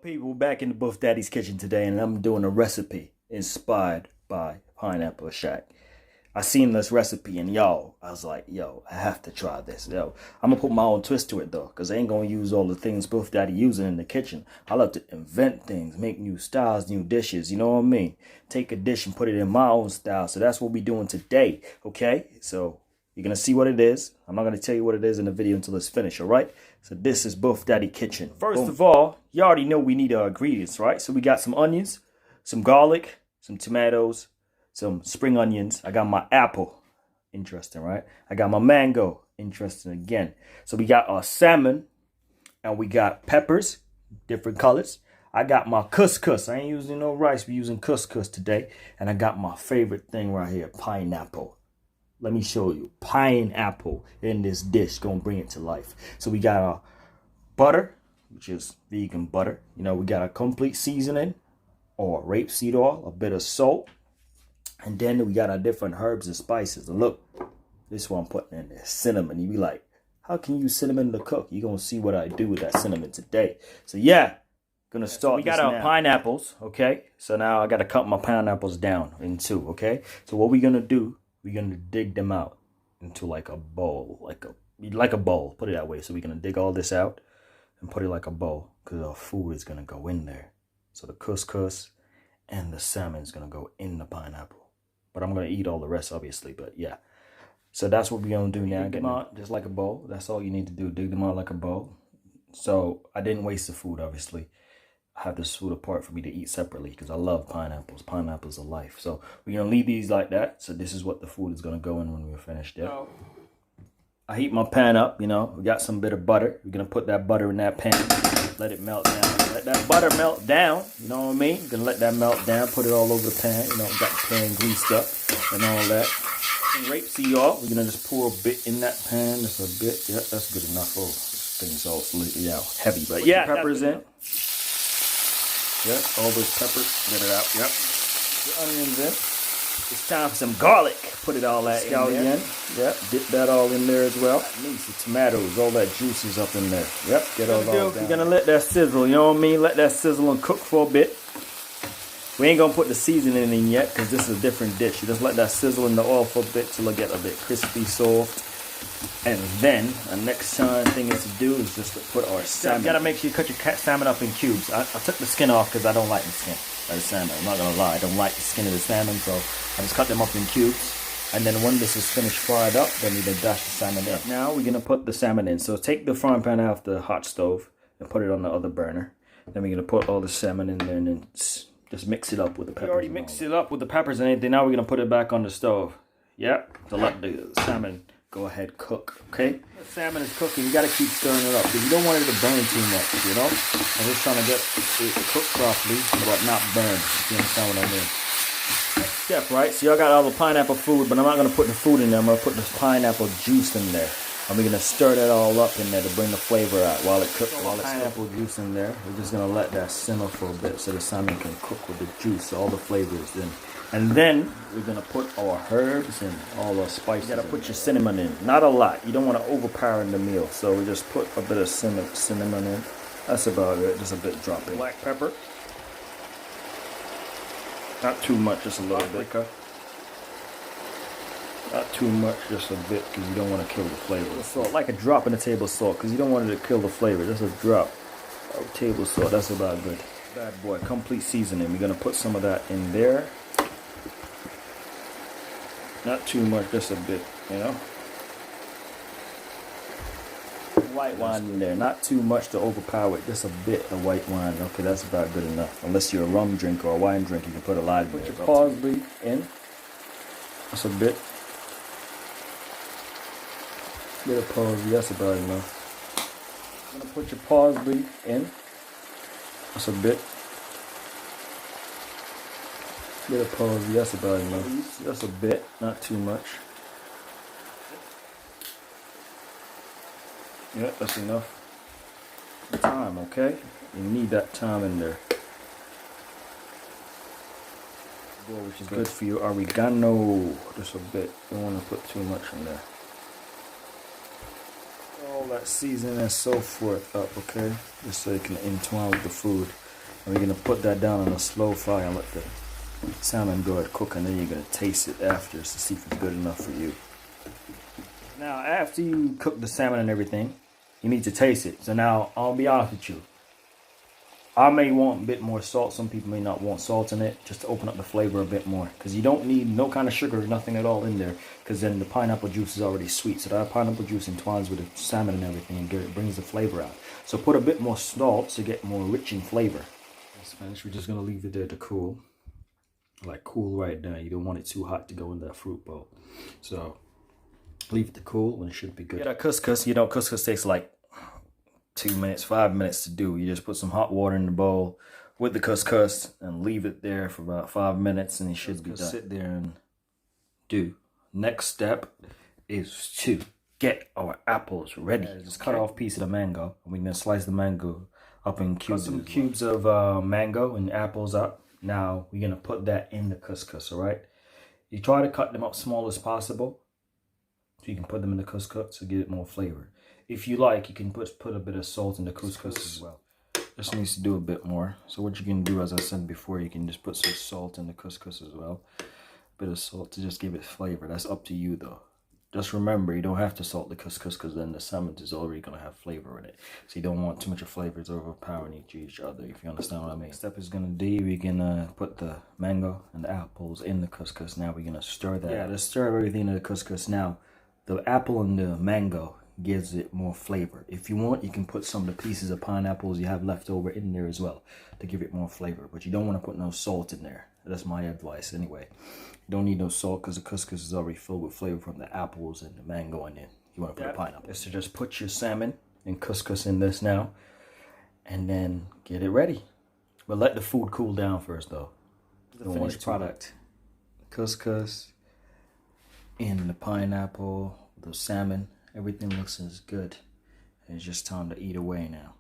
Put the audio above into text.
People, back in the Buff Daddy's kitchen today, and I'm doing a recipe inspired by Pineapple Shack. I seen this recipe and I was like, I have to try this. I'm gonna put my own twist to it though, because I ain't gonna use all the things Buff Daddy using in the kitchen. I love to invent things, make new styles, new dishes, you know what I mean? Take a dish and put it in my own style. So that's what we're doing today, okay? So you're gonna see what it is. I'm not gonna tell you what it is in the video until it's finished, all right? So this is Buff Daddy Kitchen. First of all, you already know we need our ingredients, right? So we got some onions, some garlic, some tomatoes, some spring onions. I got my apple. Interesting, right? I got my mango. Interesting again. So we got our salmon, and we got peppers, different colors. I got my couscous. I ain't using no rice. We're using couscous today. And I got my favorite thing right here, pineapple. Let me show you. Pineapple in this dish. Gonna bring it to life. So we got our butter, which is vegan butter. You know, we got a complete seasoning or rapeseed oil, a bit of salt. And then we got our different herbs and spices. And look, this one I'm putting in there, cinnamon. You be like, how can you use cinnamon to cook? You're going to see what I do with that cinnamon today. So yeah, gonna start. So we got our pineapples, okay? So now I got to cut my pineapples down in two, okay? So what we're going to do, we're going to dig them out into like a bowl, like a bowl, put it that way. So we're going to dig all this out and put it like a bowl, because our food is going to go in there. So the couscous and the salmon is going to go in the pineapple. But I'm going to eat all the rest, obviously. But yeah. So that's what we're going to do now. Dig them out just like a bowl. That's all you need to do. Dig them out like a bowl. So I didn't waste the food, obviously. I have this food apart for me to eat separately because I love pineapples. Pineapples are life. So we're going to leave these like that. So this is what the food is going to go in when we're finished. Yeah. So I heat my pan up, you know. We got some bit of butter. We're going to put that butter in that pan. Let it melt down. Let that butter melt down. You know what I mean? You're going to let that melt down. Put it all over the pan. You know, got the pan greased up and all that. And rapeseed oil. We're going to just pour a bit in that pan. Just a bit. Yeah, that's good enough. Oh, this thing's all heavy. But yeah, peppers in. Yeah, all those peppers. Get it out. Yep. The onions in. It's time for some garlic. Put it all that in there. Yep, dip that all in there as well. Needs the tomatoes, all that juice is up in there. Yep, get all down. You're gonna let that sizzle, you know what I mean? Let that sizzle and cook for a bit. We ain't gonna put the seasoning in yet because this is a different dish. You just let that sizzle in the oil for a bit till it get a bit crispy, soft. And then the next thing is to do is just to put our salmon. You gotta make sure you cut your salmon up in cubes. I took the skin off because I don't like the skin of the salmon. I'm not gonna lie, I don't like the skin of the salmon, so I just cut them up in cubes. And then when this is finished fried up, then we then dash the salmon in. Now we're gonna put the salmon in. So take the frying pan off the hot stove and put it on the other burner. Then we're gonna put all the salmon in there and then just mix it up with the peppers. We already mixed it up with the peppers and anything. Now we're gonna put it back on the stove. Yep, to let the salmon go ahead cook, okay? The salmon is cooking. You gotta keep stirring it up because you don't want it to burn too much, you know? I'm just trying to get it cooked properly, but not burn, if you understand what I mean. Next step, right? So y'all got all the pineapple food, but I'm not gonna put the food in there. I'm gonna put the pineapple juice in there. And we're gonna stir that all up in there to bring the flavor out while it cooks. While it's pineapple juice in there, we're just gonna let that simmer for a bit so the salmon can cook with the juice, so all the flavor is in. And then we're gonna put our herbs and all our spices. You gotta put your cinnamon in, not a lot. You don't want to overpower the meal, so we just put a bit of cinnamon in. That's about it. Just a bit drop in. Black pepper. Not too much, just a little bit. Not too much, just a bit, because you don't want to kill the flavor. Salt, like a drop in the table salt, because you don't want it to kill the flavor. Just a drop of table salt. That's about good. Bad boy, complete seasoning. We're gonna put some of that in there. Not too much, just a bit, you know. White wine in there, not too much to overpower it, just a bit of white wine. Okay, that's about good enough. Unless you're a rum drinker or a wine drinker, you can put a lot in there. Put your parsley in. That's a bit. Bit of parsley, that's about enough. I'm gonna put your parsley in. That's a bit. Bit of parsley, that's about enough. That's a bit, not too much. Yeah, that's enough. Thyme, okay? You need that thyme in there. Which is good for you. Oregano, just a bit. You don't want to put too much in there. All that seasoning and so forth up, okay? Just so it can entwine with the food. And we're gonna put that down on a slow fire and let the salmon go ahead cook, and then you're gonna taste it after to see if it's good enough for you. Now, after you cook the salmon and everything, you need to taste it. So now, I'll be honest with you. I may want a bit more salt. Some people may not want salt in it, just to open up the flavor a bit more. Because you don't need no kind of sugar or nothing at all in there. Because then the pineapple juice is already sweet. So that pineapple juice entwines with the salmon and everything and it brings the flavor out. So put a bit more salt to get more rich in flavor. That's finished. We're just going to leave it there to cool. Like cool right now. You don't want it too hot to go in that fruit bowl. So leave it to cool and it should be good. Get our couscous. You know, couscous takes like 2 minutes, 5 minutes to do. You just put some hot water in the bowl with the couscous and leave it there for about 5 minutes and it should be done. Sit there and do. Next step is to get our apples ready. Just cut off a piece of the mango and we're gonna slice the mango up in cubes. Cut some cubes of mango and apples up. Now we're gonna put that in the couscous, all right? You try to cut them up small as possible so you can put them in the couscous to give it more flavor. If you like, you can put a bit of salt in the couscous as well. This needs to do a bit more. So what you can do, as I said before, you can just put some salt in the couscous as well. A bit of salt to just give it flavor. That's up to you though. Just remember, you don't have to salt the couscous because then the salmon is already going to have flavor in it. So you don't want too much of flavors overpowering each other, if you understand what I mean. Next step is going to be, we're going to put the mango and the apples in the couscous. Now we're going to stir that. Yeah, just stir everything in the couscous. Now, the apple and the mango gives it more flavor. If you want, you can put some of the pieces of pineapples you have left over in there as well to give it more flavor. But you don't want to put no salt in there. That's my advice anyway. You don't need no salt because the couscous is already filled with flavor from the apples and the mango, and then you want to put the pineapple. Is to just put your salmon and couscous in this now and then get it ready. But let the food cool down first though. The finished product. Couscous and the pineapple, the salmon, everything looks as good. It's just time to eat away now.